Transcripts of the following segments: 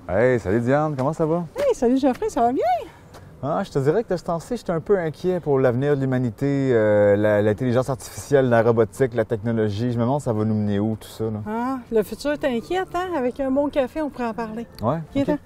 Hey, salut Diane, comment ça va? Hey, salut Geoffrey, ça va bien? Ah, je te dirais que de ce temps-ci, je suis un peu inquiet pour l'avenir de l'humanité, l'intelligence artificielle, la robotique, la technologie. Je me demande ça va nous mener où tout ça, là. Ah, le futur t'inquiète, hein? Avec un bon café, on pourrait en parler. Ouais? Viens, Ok.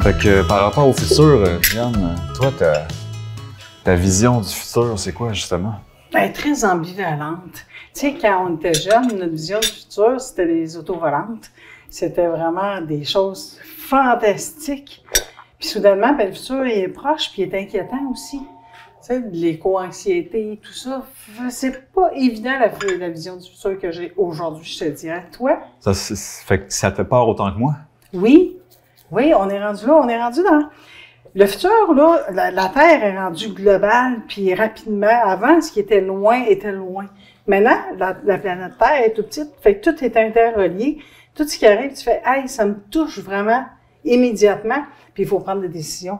Fait que par rapport au futur, Diane, toi, ta vision du futur, c'est quoi justement? Ben, très ambivalente. Tu sais, quand on était jeune, notre vision du futur, c'était les autos volantes. C'était vraiment des choses fantastiques. Puis soudainement, ben, le futur il est proche, puis il est inquiétant aussi. Tu sais, l'éco-anxiété, tout ça, c'est pas évident la vision du futur que j'ai aujourd'hui, je te dirais. Toi? Fait que ça te fait peur autant que moi? Oui, oui, on est rendu là, on est rendu dans... Le futur, là, la Terre est rendue globale, puis rapidement. Avant, ce qui était loin, était loin. Maintenant, la planète Terre est toute petite, fait que tout est interrelié. Tout ce qui arrive, tu fais « Hey, ça me touche vraiment immédiatement », puis il faut prendre des décisions.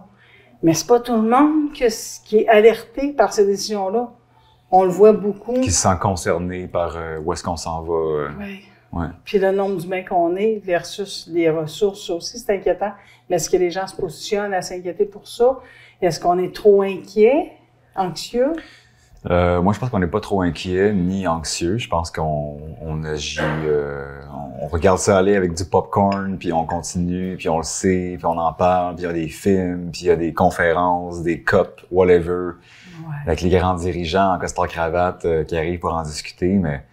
Mais c'est pas tout le monde qui est alerté par ces décisions-là. On le voit beaucoup. Qui se sent concerné par où est-ce qu'on s'en va. Oui. Ouais. Puis le nombre d'humains qu'on est versus les ressources, ça aussi, c'est inquiétant. Mais est-ce que les gens se positionnent à s'inquiéter pour ça? Est-ce qu'on est trop inquiet, anxieux? Moi, je pense qu'on n'est pas trop inquiet ni anxieux. Je pense qu'on agit, on regarde ça aller avec du popcorn, puis on continue, puis on le sait, puis on en parle, puis il y a des films, puis il y a des conférences, des COP, whatever, avec les grands dirigeants en costard-cravate qui arrivent pour en discuter, mais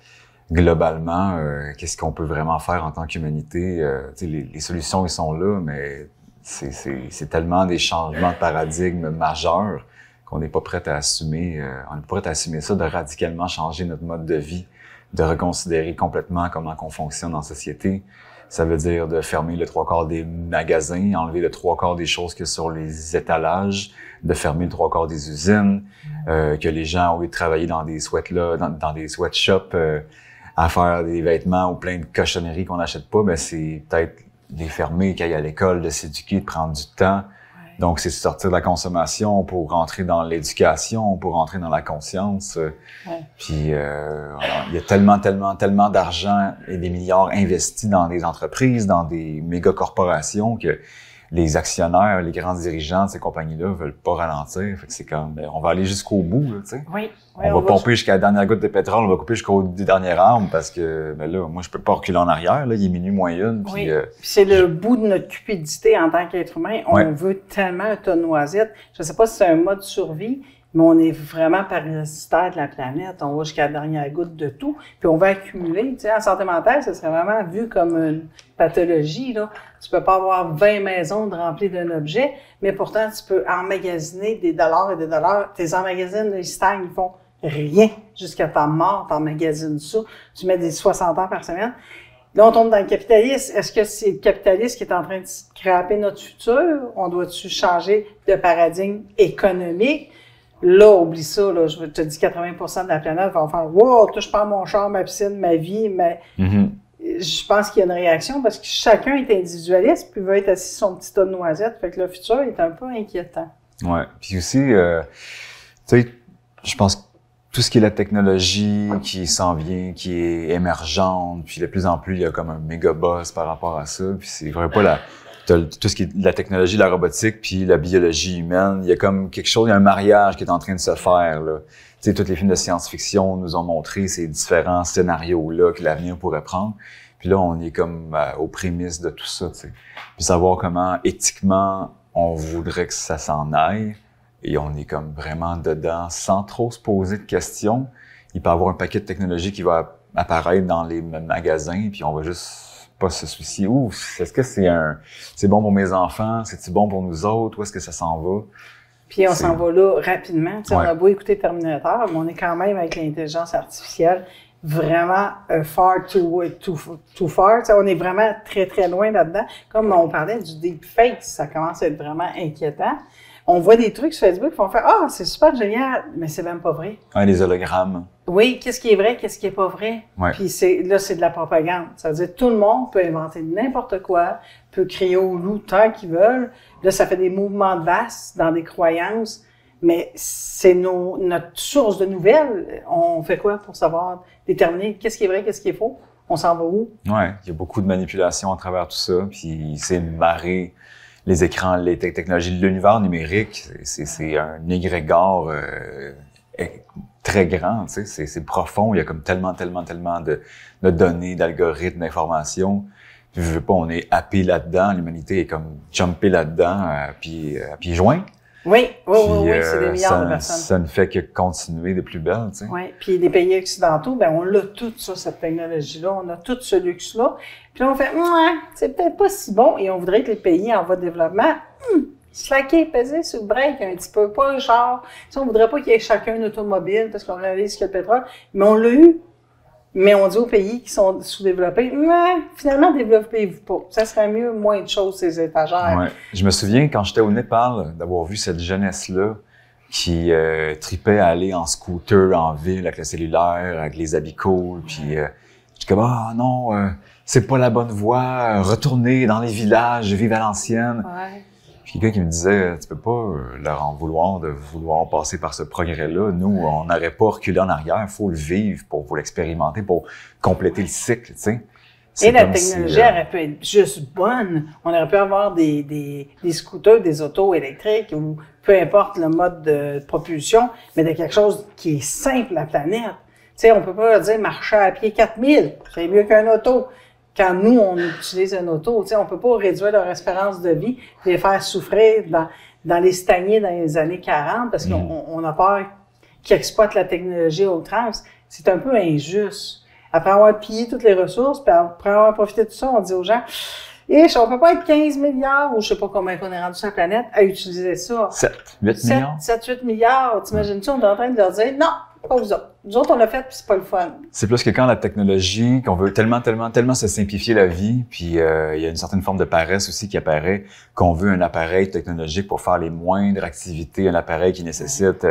globalement, qu'est-ce qu'on peut vraiment faire en tant qu'humanité? Les solutions, ils sont là, mais c'est tellement des changements de paradigme majeurs qu'on n'est pas prêt à assumer. On n'est pas prêt à assumer ça, de radicalement changer notre mode de vie, de reconsidérer complètement comment qu'on fonctionne en société. Ça veut dire de fermer le 3/4 des magasins, enlever le 3/4 des choses qu'il y a sur les étalages, de fermer le 3/4 des usines, que les gens, au lieu de travailler dans des dans des sweatshops, à faire des vêtements ou plein de cochonneries qu'on n'achète pas, ben c'est peut-être les fermer, qu'ils aillent à l'école, de s'éduquer, de prendre du temps. Ouais. Donc, c'est sortir de la consommation pour rentrer dans l'éducation, pour rentrer dans la conscience. Ouais. Puis, il y a tellement d'argent et des milliards investis dans des entreprises, dans des méga corporations que les actionnaires, les grands dirigeants de ces compagnies-là veulent pas ralentir. Fait que c'est comme, on va aller jusqu'au bout, là, tu sais. Oui. On va pomper jusqu'à la dernière goutte de pétrole, on va couper jusqu'aux dernières armes parce que, ben là, moi, je peux pas reculer en arrière, là. Il est minuit moins une. Puis, c'est le bout de notre cupidité en tant qu'être humain. On veut tellement un tas de noisettes. Je sais pas si c'est un mode survie, mais on est vraiment parasitaire de la planète. On va jusqu'à la dernière goutte de tout. Puis on va accumuler. Tu sais, en santé mentale, ça serait vraiment vu comme une pathologie, là. Tu peux pas avoir 20 maisons remplies d'un objet, mais pourtant, tu peux emmagasiner des dollars et des dollars. Tes emmagasines, ils stagnent, ils font rien. Jusqu'à ta mort, t'emmagasines ça. Tu mets des 60 heures par semaine. Là, on tombe dans le capitalisme. Est-ce que c'est le capitalisme qui est en train de scraper notre futur? On doit-tu changer de paradigme économique? Là, oublie ça, là. Je te dis 80% de la planète va faire « Wow, touche pas à mon char, ma piscine, ma vie, mais... Je pense qu'il y a une réaction parce que chacun est individualiste puis veut être assis sur son petit tas de noisettes. Fait que le futur est un peu inquiétant. Ouais. Puis aussi, tu sais, je pense que tout ce qui est la technologie qui s'en vient, qui est émergente, puis de plus en plus, il y a comme un méga buzz par rapport à ça. Puis c'est vrai pas tout ce qui est la technologie, la robotique, puis la biologie humaine. Il y a comme quelque chose, il y a un mariage qui est en train de se faire, là. Tu sais, tous les films de science-fiction nous ont montré ces différents scénarios-là que l'avenir pourrait prendre. Puis là, on est comme aux prémices de tout ça, tu sais. Puis savoir comment, éthiquement, on voudrait que ça s'en aille. Et on est comme vraiment dedans, sans trop se poser de questions. Il peut y avoir un paquet de technologies qui va apparaître dans les magasins, puis on va juste pas se soucier. Est-ce que c'est bon pour mes enfants? C'est-tu bon pour nous autres? Où est-ce que ça s'en va? Puis on s'en va là rapidement. On a beau écouter Terminator, mais on est quand même avec l'intelligence artificielle vraiment far too far. T'sais, on est vraiment très, très loin là-dedans. Comme on parlait du deepfake, ça commence à être vraiment inquiétant. On voit des trucs sur Facebook qui font faire « Ah, c'est super génial! » Mais c'est même pas vrai. Ouais, les hologrammes. Oui, qu'est-ce qui est vrai, qu'est-ce qui est pas vrai? Ouais. Puis là, c'est de la propagande. Ça veut dire que tout le monde peut inventer n'importe quoi, peut crier au loup tant qu'ils veulent. Là, ça fait des mouvements de masse dans des croyances. Mais c'est notre source de nouvelles. On fait quoi pour savoir déterminer qu'est-ce qui est vrai, qu'est-ce qui est faux? On s'en va où? Ouais, il y a beaucoup de manipulation à travers tout ça. Puis c'est une marée, les écrans, les technologies, l'univers numérique, c'est un égrégore très grand, tu sais, c'est profond. Il y a comme tellement de données, d'algorithmes, d'informations. Puis je veux pas, on est happé là-dedans. L'humanité est comme jumpé là-dedans à pieds joints. Oui, oui, Puis, c'est des milliards de personnes. Ça ne fait que continuer de plus belle, tu sais. Oui, puis les pays occidentaux, ben on a tout ça, cette technologie-là, on a tout ce luxe-là. Puis là, on fait, c'est peut-être pas si bon, et on voudrait que les pays en voie de développement, slacker, peser sur le break un petit peu, pas le char. Tu sais, on voudrait pas qu'il y ait chacun une automobile parce qu'on réalise qu'il y a le pétrole, mais on l'a eu. Mais on dit aux pays qui sont sous-développés, finalement, développez-vous pas. Ça serait mieux, moins de choses, ces étagères. Ouais. Je me souviens, quand j'étais au Népal, d'avoir vu cette jeunesse-là qui tripait à aller en scooter en ville avec le cellulaire, avec les habits cool, puis j'étais comme, non, c'est pas la bonne voie, retournez dans les villages, vivre à l'ancienne. Ouais. Puis quelqu'un qui me disait, tu peux pas leur en vouloir de vouloir passer par ce progrès-là. Nous, on n'aurait pas reculé en arrière. Il faut le vivre pour l'expérimenter, pour compléter le cycle, tu sais. Et la technologie aurait pu être juste bonne. On aurait pu avoir des scooters, des autos électriques ou peu importe le mode de propulsion, mais de quelque chose qui est simple à la planète. Tu sais, on peut pas leur dire marcher à pied 4000, c'est mieux qu'un auto. Quand nous, on utilise un auto, tu sais, on peut pas réduire leur espérance de vie, les faire souffrir dans les stagner dans les années 40 parce qu'on a peur qu'ils exploitent la technologie à outrance. C'est un peu injuste. Après avoir pillé toutes les ressources, puis après avoir profité de tout ça, on dit aux gens, on peut pas être 15 milliards, ou je sais pas combien qu'on est rendu sur la planète, à utiliser ça. 8 milliards? 8 milliards. T'imagines-tu, on est en train de leur dire, non, pas vous autres. Nous autres, on l'a fait, puis c'est pas le fun. C'est plus que quand la technologie, qu'on veut tellement se simplifier la vie, puis il y a une certaine forme de paresse aussi qui apparaît, qu'on veut un appareil technologique pour faire les moindres activités, un appareil qui nécessite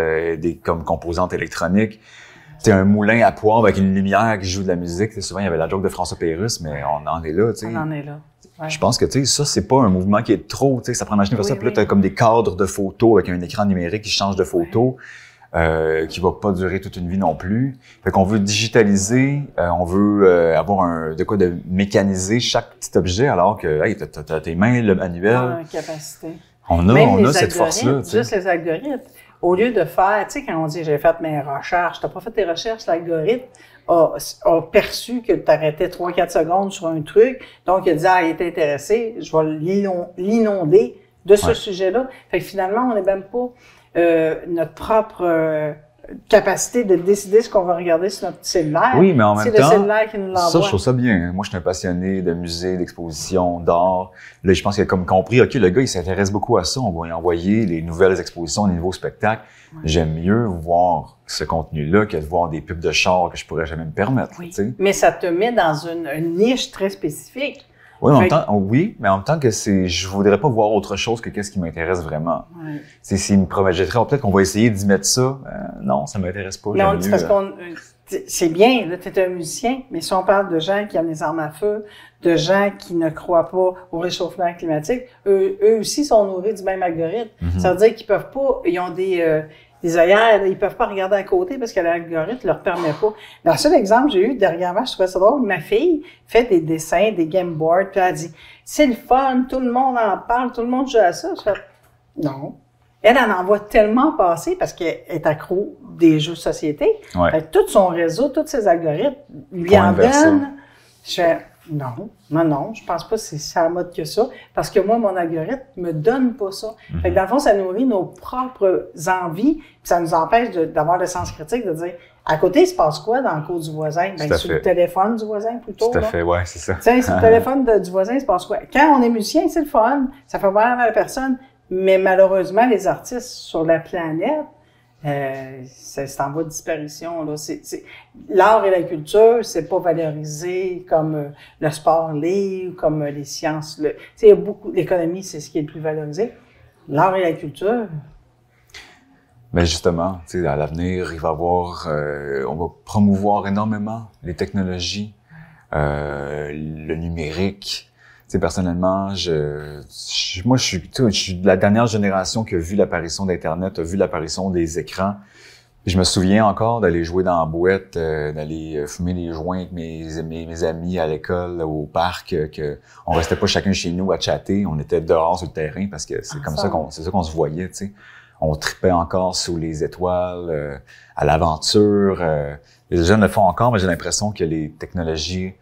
comme composantes électroniques. C'est un moulin à poivre avec une lumière qui joue de la musique. T'sais, souvent, il y avait la joke de François Pérusse, mais on en est là, tu sais. On en est là. Ouais. Je pense que, tu sais, ça, c'est pas un mouvement qui est trop, tu sais, ça prend une machine pour ça. Puis là, t'as comme des cadres de photos avec un écran numérique qui change de photo, qui va pas durer toute une vie non plus. Fait qu'on veut digitaliser, on veut avoir de mécaniser chaque petit objet, alors que, hey, t'as tes mains, le manuel. Capacité. On a cette force-là, tu sais. Juste les algorithmes. Au lieu de faire, tu sais, quand on dit j'ai fait mes recherches, t'as pas fait tes recherches, l'algorithme a perçu que tu arrêtais 3-4 secondes sur un truc, donc il a dit il est intéressé, je vais l'inonder de ce sujet-là. Fait que finalement, on n'est même pas notre propre capacité de décider ce qu'on va regarder sur notre cellulaire. Oui, mais en même temps, c'est le cellulaire qui nous l'envoie. Ça, je trouve ça bien. Moi, je suis un passionné de musée, d'exposition, d'art. Là, je pense qu'il a comme compris, OK, le gars, il s'intéresse beaucoup à ça. On va lui envoyer les nouvelles expositions, les nouveaux spectacles. Ouais. J'aime mieux voir ce contenu-là que de voir des pubs de chars que je pourrais jamais me permettre. Oui. T'sais. Mais ça te met dans une niche très spécifique. Oui, mais en même temps que je voudrais pas voir autre chose que qu'est-ce qui m'intéresse vraiment. Ouais. S'il me prometterait, peut-être qu'on va essayer d'y mettre ça. Non, ça m'intéresse pas. Non, c'est parce c'est bien, là, t'es un musicien, mais si on parle de gens qui aiment les armes à feu, de gens qui ne croient pas au réchauffement climatique, eux aussi sont nourris du même algorithme. Mm-hmm. Ça veut dire qu'ils peuvent pas, ils ont des œillères, ils peuvent pas regarder à côté parce que l'algorithme leur permet pas. Le seul exemple que j'ai eu dernièrement, je trouvais ça drôle, ma fille fait des dessins, des game boards, puis elle dit, c'est le fun, tout le monde en parle, tout le monde joue à ça. Je fais, non. Elle en voit tellement passer parce qu'elle est accro des jeux de société. Ouais. Fait que tout son réseau, tous ses algorithmes lui en donnent. Je fais, non, je pense pas que c'est ça la mode que ça, parce que moi, mon algorithme me donne pas ça. Mm-hmm. Fait que dans le fond, ça nourrit nos propres envies, puis ça nous empêche d'avoir le sens critique, de dire, à côté, il se passe quoi dans le cours du voisin? Ben, sur le téléphone du voisin, plutôt. Tout à fait, ouais, c'est ça. Tiens, sur le téléphone du voisin, il se passe quoi? Quand on est musicien, c'est le fun, ça fait mal à la personne, mais malheureusement, les artistes sur la planète, c'est en voie de disparition, là. L'art et la culture, c'est pas valorisé comme le sport libre, comme les sciences. Il y a beaucoup, l'économie, c'est ce qui est le plus valorisé. l'art et la culture. Mais justement, tu sais, à l'avenir, il va y avoir, on va promouvoir énormément les technologies, le numérique. Tu sais, personnellement, moi, je suis de la dernière génération qui a vu l'apparition d'Internet, a vu l'apparition des écrans. Puis je me souviens encore d'aller jouer dans la boîte, d'aller fumer des joints avec mes amis à l'école, au parc, que on restait pas chacun chez nous à chatter, on était dehors sur le terrain parce que c'est comme ça qu'on se voyait, tu sais. On tripait encore sous les étoiles, à l'aventure. Les jeunes le font encore, mais j'ai l'impression que les technologies,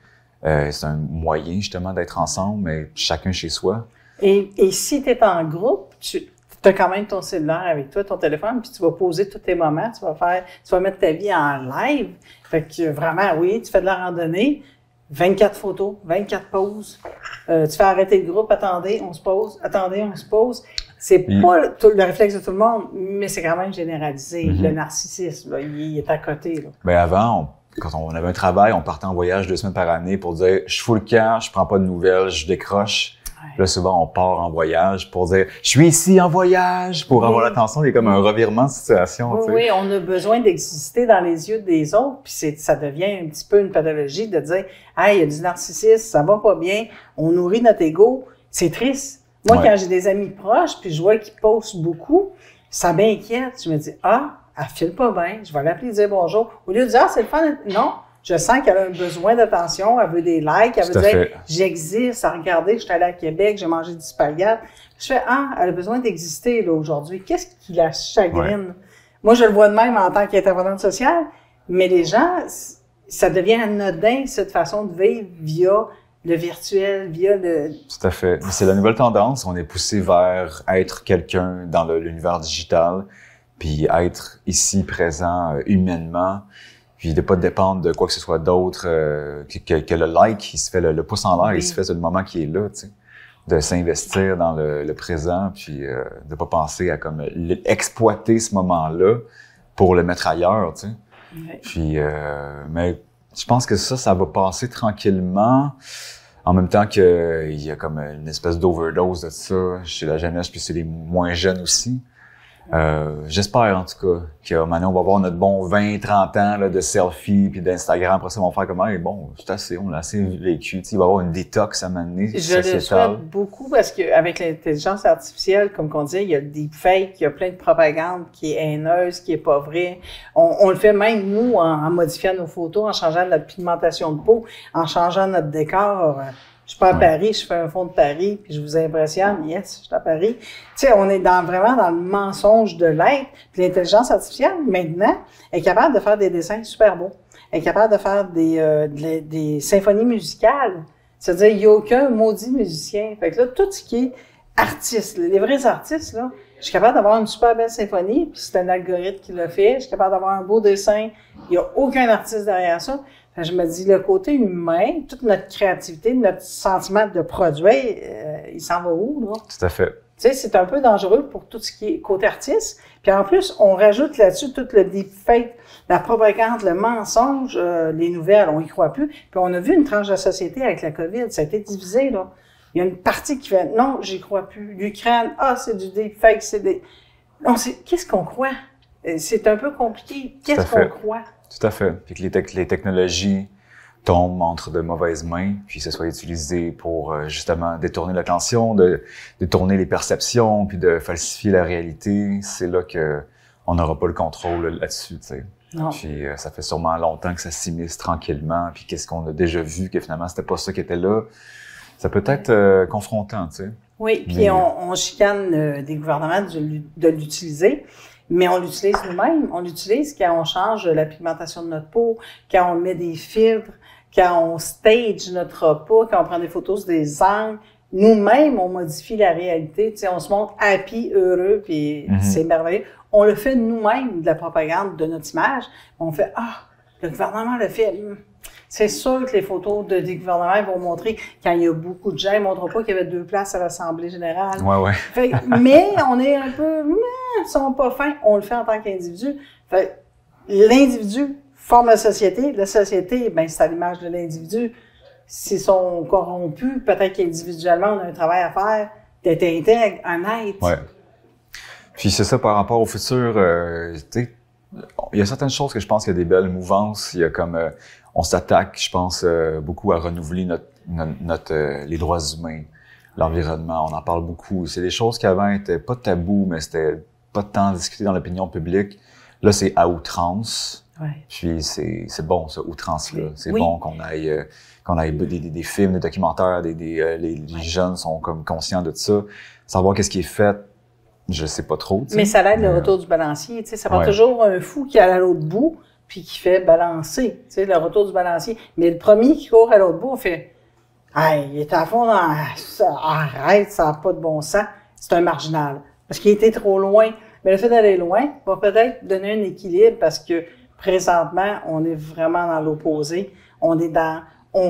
c'est un moyen justement d'être ensemble, mais chacun chez soi. Et si tu es en groupe, tu as quand même ton cellulaire avec toi, ton téléphone, puis tu vas poser tous tes moments, tu vas mettre ta vie en live. Fait que vraiment, oui, tu fais de la randonnée, 24 photos, 24 pauses. Tu fais arrêter le groupe, attendez, on se pose, attendez, on se pose. C'est pas le réflexe de tout le monde, mais c'est quand même généralisé. Le narcissisme, là, il est à côté. Là. Ben avant, quand on avait un travail, on partait en voyage 2 semaines par année pour dire je fous le camp, je prends pas de nouvelles, je décroche. Ouais. Là, souvent, on part en voyage pour dire je suis ici en voyage, pour avoir l'attention. Il y a comme un revirement de situation. Oui, tu sais. Oui, on a besoin d'exister dans les yeux des autres, puis ça devient un petit peu une pathologie de dire hey, il y a du narcissisme, ça va pas bien, on nourrit notre ego, c'est triste. Moi, quand j'ai des amis proches, puis je vois qu'ils postent beaucoup, ça m'inquiète. Je me dis, elle file pas bien, je vais l'appeler dire bonjour. Au lieu de dire, c'est le fun. Non, je sens qu'elle a un besoin d'attention, elle veut des likes, elle veut dire, j'existe, regardez, je suis allée à Québec, j'ai mangé du spaghetti. Je fais, elle a besoin d'exister, là, aujourd'hui. Qu'est-ce qui la chagrine? Ouais. Moi, je le vois de même en tant qu'intervenante sociale, mais les gens, ça devient anodin, cette façon de vivre via le virtuel, via le... Tout à fait. C'est la nouvelle tendance. On est poussé vers être quelqu'un dans l'univers digital, puis être ici, présent, humainement, puis de pas dépendre de quoi que ce soit d'autre, que le like, il se fait le pouce en l'air, il se fait sur le moment qui est là, tu sais. De s'investir dans le présent, puis de pas penser à comme exploiter ce moment-là pour le mettre ailleurs, tu sais. Oui. Puis, mais je pense que ça va passer tranquillement. En même temps qu'il y a comme une espèce d'overdose de ça chez la jeunesse, puis c'est les moins jeunes aussi. J'espère en tout cas que maintenant on va avoir notre bon 20-30 ans là, de selfies puis d'Instagram. Après ça, on va faire comme bon, c'est assez, on l'a assez vécu. Il va y avoir une détox à m'amener. Je le souhaite beaucoup parce qu'avec l'intelligence artificielle, comme on dit, il y a le deepfake, il y a plein de propagande qui est haineuse, qui est pas vraie. On le fait même nous en modifiant nos photos, en changeant notre pigmentation de peau, en changeant notre décor. Je suis pas à Paris, je fais un fond de Paris, puis je vous impressionne. Yes, je suis à Paris. Tu sais, on est vraiment dans le mensonge de l'être. Puis l'intelligence artificielle, maintenant, est capable de faire des dessins super beaux. Elle est capable de faire des symphonies musicales. C'est-à-dire, il n'y a aucun maudit musicien. Fait que là, tout ce qui est artiste, les vrais artistes, là, je suis capable d'avoir une super belle symphonie, puis c'est un algorithme qui l'a fait. Je suis capable d'avoir un beau dessin. Il n'y a aucun artiste derrière ça. Je me dis, le côté humain, toute notre créativité, notre sentiment de produire, il s'en va où, là? Tout à fait. Tu sais, c'est un peu dangereux pour tout ce qui est côté artiste. Puis en plus, on rajoute là-dessus tout le deepfake, la propagande, le mensonge, les nouvelles, on y croit plus. Puis on a vu une tranche de la société avec la COVID, ça a été divisé, là. Il y a une partie qui fait, non, j'y crois plus. L'Ukraine, c'est du deepfake, c'est des... Non, qu'est-ce qu'on croit? C'est un peu compliqué. Qu'est-ce qu'on croit? Tout à fait. Puis que les technologies tombent entre de mauvaises mains, puis que ce soit utilisé pour justement détourner l'attention, de détourner les perceptions, puis de falsifier la réalité, c'est là que on n'aura pas le contrôle là-dessus, tu sais. Non. Puis ça fait sûrement longtemps que ça s'immisce tranquillement, puis qu'est-ce qu'on a déjà vu, que finalement c'était pas ça qui était là. Ça peut être confrontant, tu sais. Oui, puis on chicane des gouvernements de l'utiliser. Mais on l'utilise nous-mêmes. On l'utilise quand on change la pigmentation de notre peau, quand on met des filtres, quand on stage notre repas, quand on prend des photos sur des angles. Nous-mêmes, on modifie la réalité. Tu sais, on se montre happy, heureux, puis c'est merveilleux. On le fait nous-mêmes, de la propagande de notre image. On fait, le gouvernement le fait. C'est sûr que les photos des gouvernements vont montrer, quand il y a beaucoup de gens, ils ne montreront pas qu'il y avait 2 places à l'Assemblée générale. Ouais. Fait, mais on est un peu, ils sont pas fins. On le fait en tant qu'individu. Fait, l'individu forme la société. La société, c'est à l'image de l'individu. S'ils sont corrompus, peut-être qu'individuellement, on a un travail à faire, d'être intègre, honnête. Ouais. Puis c'est ça par rapport au futur, tu sais, il y a certaines choses que je pense qu'il y a des belles mouvances. Il y a comme, on s'attaque, je pense, beaucoup à renouveler les droits humains, l'environnement. On en parle beaucoup. C'est des choses qui avant étaient pas tabous, mais c'était pas tant discuté dans l'opinion publique. Là, c'est à outrance. Ouais. Puis c'est bon, ça, outrance-là. Oui. C'est bon qu'on aille des films, des documentaires, les jeunes sont comme conscients de ça. Savoir qu'est-ce qui est fait, je sais pas trop. Mais ça l'aide le retour du balancier. Tu sais, ça prend toujours un fou qui est à l'autre bout puis qui fait balancer. Tu sais, le retour du balancier. Mais le premier qui court à l'autre bout, on fait « Hey, il est à fond dans ça. Arrête, ça n'a pas de bon sens. » C'est un marginal. Parce qu'il était trop loin. Mais le fait d'aller loin va peut-être donner un équilibre parce que présentement, on est vraiment dans l'opposé. On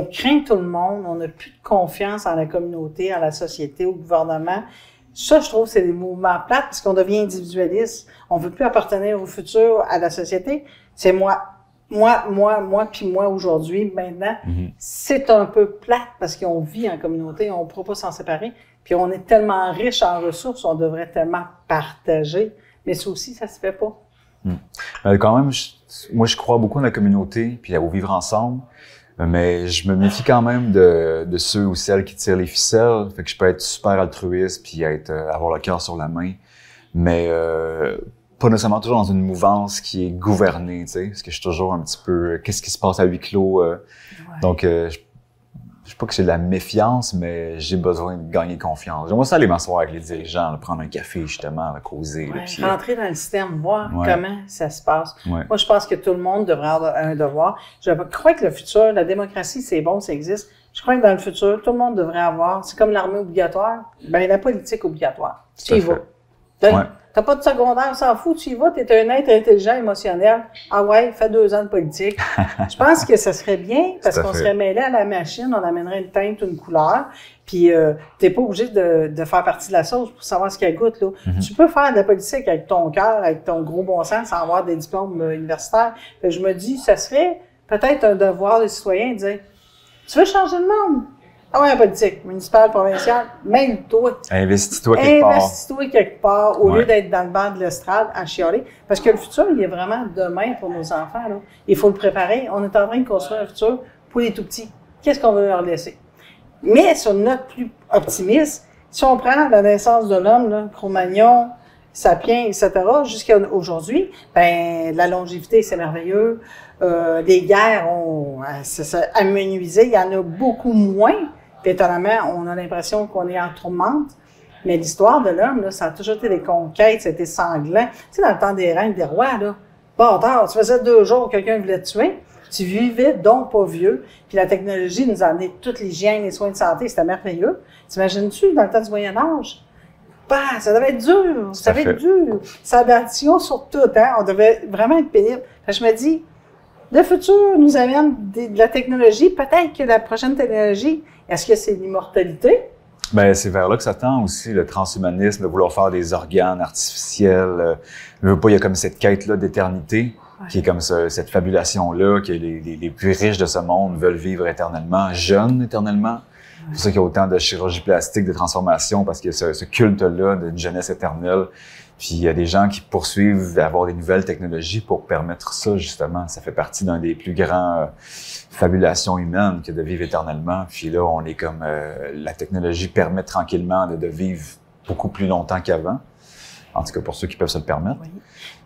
craint tout le monde. On n'a plus de confiance en la communauté, en la société, au gouvernement. Ça, je trouve, c'est des mouvements plates parce qu'on devient individualiste. On veut plus appartenir au futur, à la société. C'est moi aujourd'hui, maintenant. C'est un peu plate parce qu'on vit en communauté, on ne pourra pas s'en séparer. Puis on est tellement riche en ressources, on devrait tellement partager. Mais ça aussi, ça se fait pas. Quand même, moi, je crois beaucoup en la communauté puis au vivre ensemble. Mais je me méfie quand même de ceux ou celles qui tirent les ficelles. Fait que je peux être super altruiste puis avoir le cœur sur la main. Mais pas nécessairement toujours dans une mouvance qui est gouvernée, tu sais. Parce que je suis toujours un petit peu... qu'est-ce qui se passe à huis clos? Donc, je sais pas que j'ai de la méfiance, mais j'ai besoin de gagner confiance. J'aimerais ça aller m'asseoir avec les dirigeants, prendre un café, justement, causer. Puis, rentrer dans le système, voir comment ça se passe. Moi, je pense que tout le monde devrait avoir un devoir. Je crois que le futur, la démocratie, c'est bon, ça existe. Je crois que dans le futur, tout le monde devrait avoir, c'est comme l'armée obligatoire, la politique obligatoire. Tu y vas. T'as pas de secondaire, on s'en fout, tu y vas, t'es un être intelligent, émotionnel. Ah ouais, fais 2 ans de politique. Je pense que ça serait bien, parce qu'on serait mêlé à la machine, on amènerait une teinte, une couleur, puis t'es pas obligé de faire partie de la sauce pour savoir ce qu'elle goûte, là. Tu peux faire de la politique avec ton cœur, avec ton gros bon sens, sans avoir des diplômes universitaires. Fait que je me dis, ça serait peut-être un devoir des citoyens de dire, tu veux changer le monde? Ah ouais, en politique, municipale, provinciale, mêle-toi. Investis-toi quelque part. Investis-toi quelque part, au lieu d'être dans le banc de l'estrade à chialer. Parce que le futur, il est vraiment demain pour nos enfants, là. Il faut le préparer. On est en train de construire un futur pour les tout-petits. Qu'est-ce qu'on veut leur laisser? Mais sur une note plus optimiste, si on prend la naissance de l'homme, là, Cro-Magnon, Sapiens, etc., jusqu'à aujourd'hui, ben, la longévité, c'est merveilleux. Les guerres ont amenuisé. Il y en a beaucoup moins. Puis étonnamment, on a l'impression qu'on est en tourmente. Mais l'histoire de l'homme, là, ça a toujours été des conquêtes, c'était sanglant. Tu sais, dans le temps des reines, des rois, là, bâtard, tu faisais 2 jours, quelqu'un voulait te tuer. Tu vivais donc pas vieux. Puis la technologie nous a amené toute l'hygiène, les soins de santé, c'était merveilleux. T'imagines-tu, dans le temps du Moyen-Âge? Bah, ça devait être dur, ça devait être dur. Ça addition sur tout, hein. On devait vraiment être pénible. Fait que je me dis, le futur nous amène de la technologie. Peut-être que la prochaine technologie, est-ce que c'est l'immortalité? Ben, c'est vers là que ça tend aussi, le transhumanisme, de vouloir faire des organes artificiels. Je veux pas, il y a comme cette quête-là d'éternité, qui est comme cette fabulation-là, que les plus riches de ce monde veulent vivre éternellement, jeunes éternellement. C'est pour ça qu'il y a autant de chirurgie plastique, de transformation, parce qu'il y a ce culte-là d'une jeunesse éternelle. Puis il y a des gens qui poursuivent d'avoir des nouvelles technologies pour permettre ça, justement. Ça fait partie d'un des plus grands fabulations humaines que de vivre éternellement. Puis là, on est comme... la technologie permet tranquillement de vivre beaucoup plus longtemps qu'avant. En tout cas, pour ceux qui peuvent se le permettre. Oui.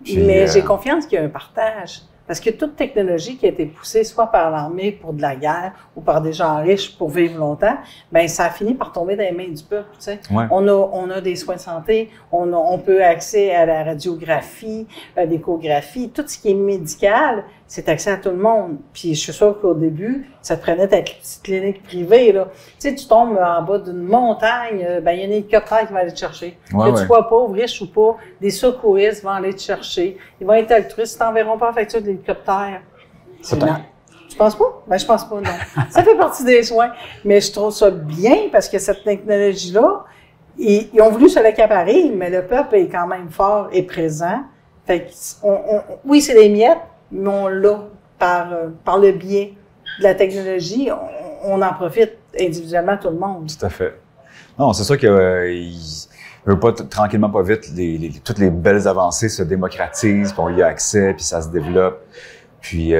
Puis, mais j'ai confiance qu'il y a un partage. Parce que toute technologie qui a été poussée soit par l'armée pour de la guerre ou par des gens riches pour vivre longtemps, ben ça a fini par tomber dans les mains du peuple, tu sais. On a des soins de santé, on peut accès à la radiographie, à l'échographie, tout ce qui est médical, c'est accès à tout le monde. Puis je suis sûre qu'au début, ça te prenait ta petite clinique privée, là. Tu sais, tu tombes en bas d'une montagne, ben il y a un hélicoptère qui va aller te chercher. Que tu sois pauvre, riche ou pas, des secouristes vont aller te chercher. Ils vont être altruistes, ils t'enverront pas en facture de l'hélicoptère. Tu penses pas? Ben je pense pas, non. Ça fait partie des soins. Mais je trouve ça bien parce que cette technologie-là, ils ont voulu se l'accaparer, mais le peuple est quand même fort et présent. Fait que oui, c'est des miettes, mais on l'a par le biais de la technologie, on en profite individuellement tout le monde. Tout à fait. Non, c'est sûr que tranquillement, pas vite, toutes les belles avancées se démocratisent, puis on y a accès, puis ça se développe. Puis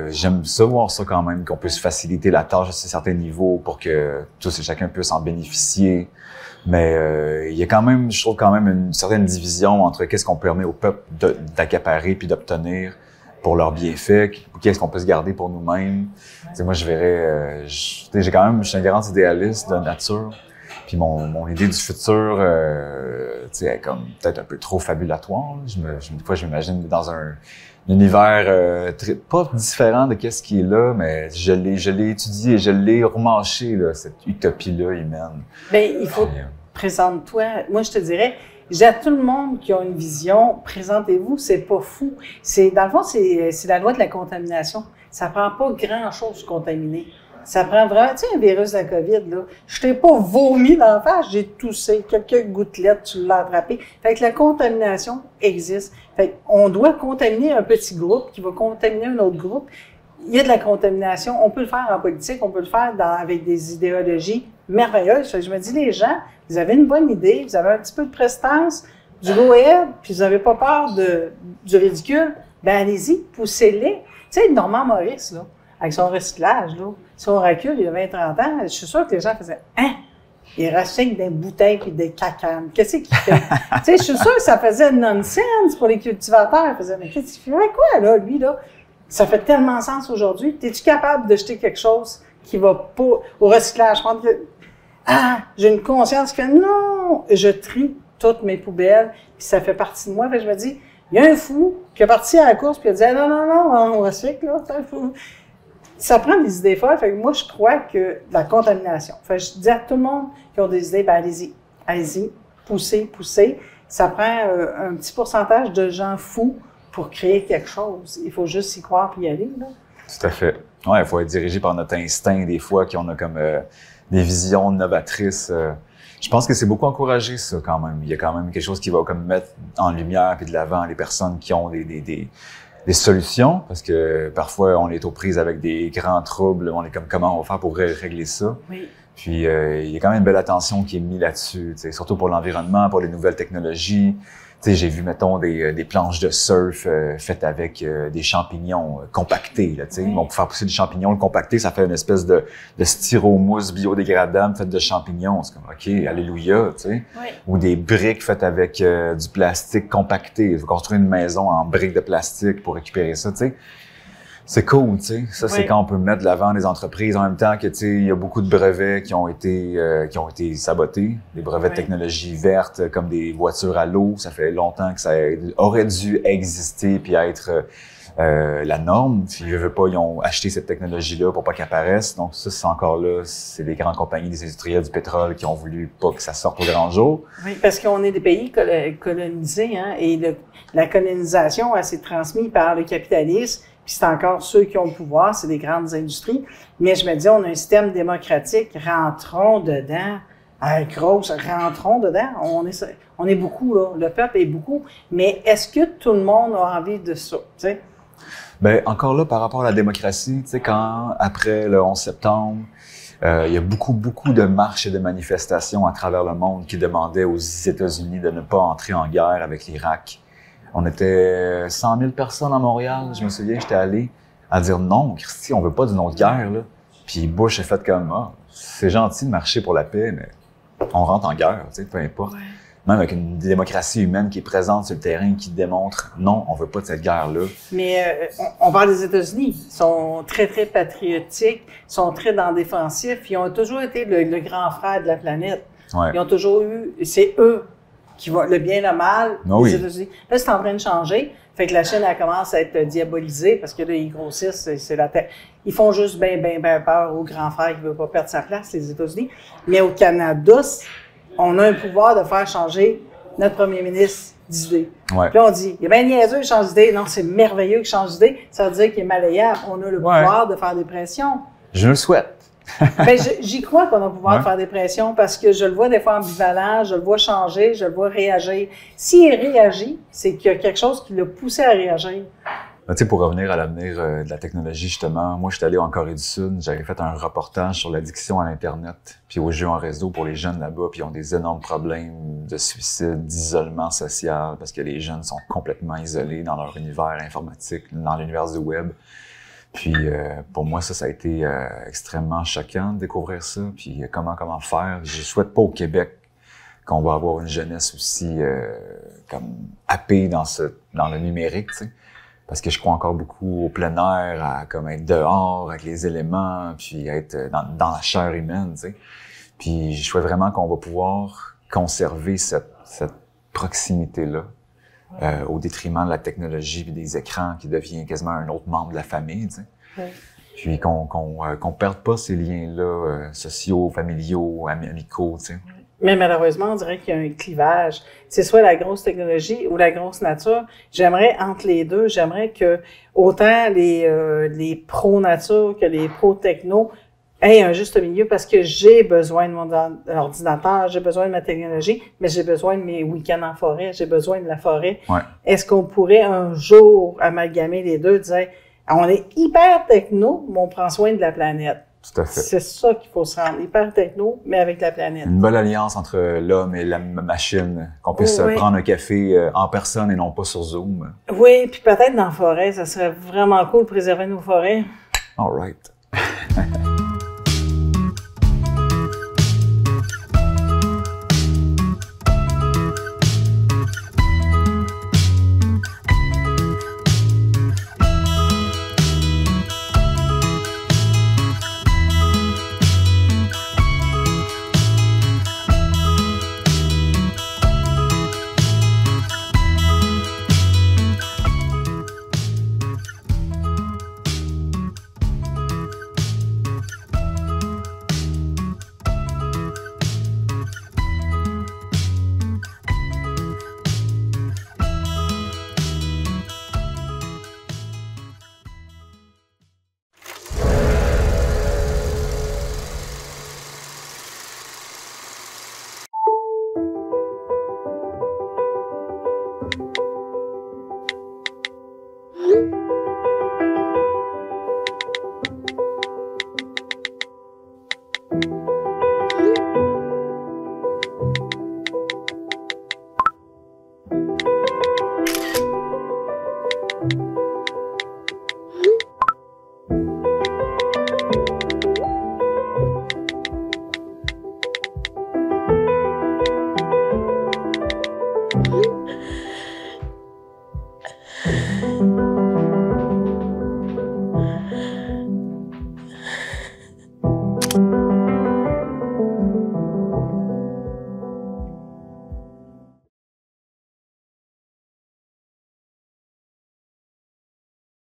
j'aime ça, voir ça quand même, qu'on puisse faciliter la tâche à certains niveaux pour que tous et chacun puisse en bénéficier. Mais il y a quand même, je trouve quand même une certaine division entre qu'est-ce qu'on permet au peuple d'accaparer puis d'obtenir pour leurs bienfaits, qu'est-ce qu'on peut se garder pour nous-mêmes. Ouais. Moi, je verrais, je suis un grand idéaliste de nature. Puis mon idée du futur, est comme peut-être un peu trop fabulatoire. Des fois, je m'imagine dans un univers pas différent de qu'est-ce qui est là, mais je l'ai étudié et je l'ai remarché, là, cette utopie-là humaine. Bien, il faut présente-toi. Moi, je te dirais, j'ai à tout le monde qui a une vision, présentez-vous, c'est pas fou. Dans le fond, c'est la loi de la contamination. Ça prend pas grand-chose contaminé. Ça prend vraiment, tu sais, un virus de la COVID, là. Je t'ai pas vomi dans la face, j'ai toussé. Quelques gouttelettes, tu l'as attrapé. Fait que la contamination existe. Fait qu'on doit contaminer un petit groupe qui va contaminer un autre groupe. Il y a de la contamination. On peut le faire en politique, on peut le faire avec des idéologies merveilleuses. Fait que je me dis, les gens, vous avez une bonne idée, vous avez un petit peu de prestance, du go-ahead, puis vous n'avez pas peur du ridicule, ben allez-y, poussez-les. Tu sais, Normand Maurice, là, avec son recyclage, là, son recul, il y a 20-30 ans, je suis sûre que les gens faisaient « Hein? Il recycle des bouteilles puis des cacanes. Qu'est-ce qu'il fait? » Tu sais, je suis sûre que ça faisait nonsense pour les cultivateurs. Ils faisaient « Mais qu'est-ce qu'il fait quoi, là, lui, là? » Ça fait tellement sens aujourd'hui. Es-tu capable de jeter quelque chose qui va pas au recyclage? J'ai une conscience qui fait « Non! » Je trie toutes mes poubelles, puis ça fait partie de moi. Fait que je me dis, il y a un fou qui est parti à la course puis il a dit « Non, on recycle, là, c'est un fou. » Ça prend des idées folles. Fait que moi, je crois que la contamination. Fait que je dis à tout le monde qui ont des idées, ben allez-y, poussez. Ça prend un petit pourcentage de gens fous pour créer quelque chose. Il faut juste y croire puis y aller, là. Tout à fait. Ouais, il faut être dirigé par notre instinct des fois, qu'on a comme des visions novatrices. Je pense que c'est beaucoup encouragé, ça, quand même. Il y a quand même quelque chose qui va comme mettre en lumière puis de l'avant les personnes qui ont des solutions, parce que parfois, on est aux prises avec des grands troubles. On est comme, comment on va faire pour régler ça? Oui. Puis, il y a quand même une belle attention qui est mise là-dessus, surtout pour l'environnement, pour les nouvelles technologies. J'ai vu, mettons, des planches de surf faites avec des champignons compactés. Là, oui. Bon, pour faire pousser des champignons, le compacter, ça fait une espèce de styromousse biodégradable faite de champignons. C'est comme, OK, alléluia, tu sais. Oui. Ou des briques faites avec du plastique compacté. Il faut construire une maison en briques de plastique pour récupérer ça, tu sais. C'est cool, tu sais. Ça, c'est quand on peut mettre de l'avant des entreprises en même temps que, tu sais, il y a beaucoup de brevets qui ont été sabotés. Des brevets de technologie verte, comme des voitures à l'eau. Ça fait longtemps que ça aurait dû exister puis être la norme. Puis, je veux pas, ils ont acheté cette technologie-là pour pas qu'elle apparaisse. Donc, ça, c'est encore là. C'est des grandes compagnies, des industriels du pétrole qui ont voulu pas que ça sorte au grand jour. Oui, parce qu'on est des pays colonisés, hein, et la colonisation, elle s'est transmise par le capitalisme. Puis c'est encore ceux qui ont le pouvoir, c'est des grandes industries. Mais je me dis, on a un système démocratique, rentrons dedans. Rentrons dedans. On est beaucoup, là. Le peuple est beaucoup. Mais est-ce que tout le monde a envie de ça, tu sais? Ben, encore là, par rapport à la démocratie, tu sais, quand, après le 11 septembre, il y a beaucoup de marches et de manifestations à travers le monde qui demandaient aux États-Unis de ne pas entrer en guerre avec l'Irak. On était 100 000 personnes à Montréal. Je me souviens, j'étais allé à dire non, Christy, on veut pas d'une autre guerre, là. Puis Bush a fait comme, c'est gentil de marcher pour la paix, mais on rentre en guerre, tu sais, peu importe. Ouais. Même avec une démocratie humaine qui est présente sur le terrain, qui démontre, non, on veut pas de cette guerre-là. Mais on parle des États-Unis. Ils sont très, très patriotiques, ils sont très dans le défensif. Ils ont toujours été le grand frère de la planète. Ouais. Ils ont toujours eu, c'est eux qui vont, le bien, le mal, les États-Unis. Là, c'est en train de changer. Fait que la Chine, elle commence à être diabolisée parce que là, ils grossissent, c'est la tête. Ils font juste bien peur au grand frère qui veut pas perdre sa place, les États-Unis. Mais au Canada, on a un pouvoir de faire changer notre premier ministre d'idée. Ouais. Puis là, on dit, il est bien niaiseux, il change d'idée. Non, c'est merveilleux qu'il change d'idée. Ça veut dire qu'il est malléable. On a le pouvoir de faire des pressions. Je le souhaite. Ben, j'y crois qu'on a le pouvoir de faire des pressions parce que je le vois des fois ambivalent, je le vois changer, je le vois réagir. S'il réagit, c'est qu'il y a quelque chose qui l'a poussé à réagir. Tu sais, pour revenir à l'avenir de la technologie, justement, moi, j'étais allé en Corée du Sud, j'avais fait un reportage sur l'addiction à l'Internet, puis aux jeux en réseau pour les jeunes là-bas, puis ils ont des énormes problèmes de suicide, d'isolement social, parce que les jeunes sont complètement isolés dans leur univers informatique, dans l'univers du web. Puis pour moi, ça a été extrêmement choquant de découvrir ça, puis comment faire. Je souhaite pas au Québec qu'on va avoir une jeunesse aussi comme happée dans le numérique, tu sais. Parce que je crois encore beaucoup au plein air, à comme être dehors avec les éléments, puis être dans la chair humaine, tu sais. Puis je souhaite vraiment qu'on va pouvoir conserver cette proximité-là au détriment de la technologie et des écrans qui devient quasiment un autre membre de la famille, tu sais. Ouais. Puis qu'on perde pas ces liens-là sociaux, familiaux, amicaux, tu sais. Mais malheureusement, on dirait qu'il y a un clivage. C'est soit la grosse technologie ou la grosse nature. J'aimerais, entre les deux, j'aimerais que autant les pro-nature que les pro-techno aient un juste milieu parce que j'ai besoin de mon ordinateur, j'ai besoin de ma technologie, mais j'ai besoin de mes week-ends en forêt, j'ai besoin de la forêt. Ouais. Est-ce qu'on pourrait un jour amalgamer les deux, dire, on est hyper techno, mais on prend soin de la planète? Tout à fait. C'est ça qu'il faut se rendre, hyper techno, mais avec la planète. Une bonne alliance entre l'homme et la machine, qu'on puisse prendre un café en personne et non pas sur Zoom. Oui, puis peut-être dans la forêt, ça serait vraiment cool de préserver nos forêts. All right.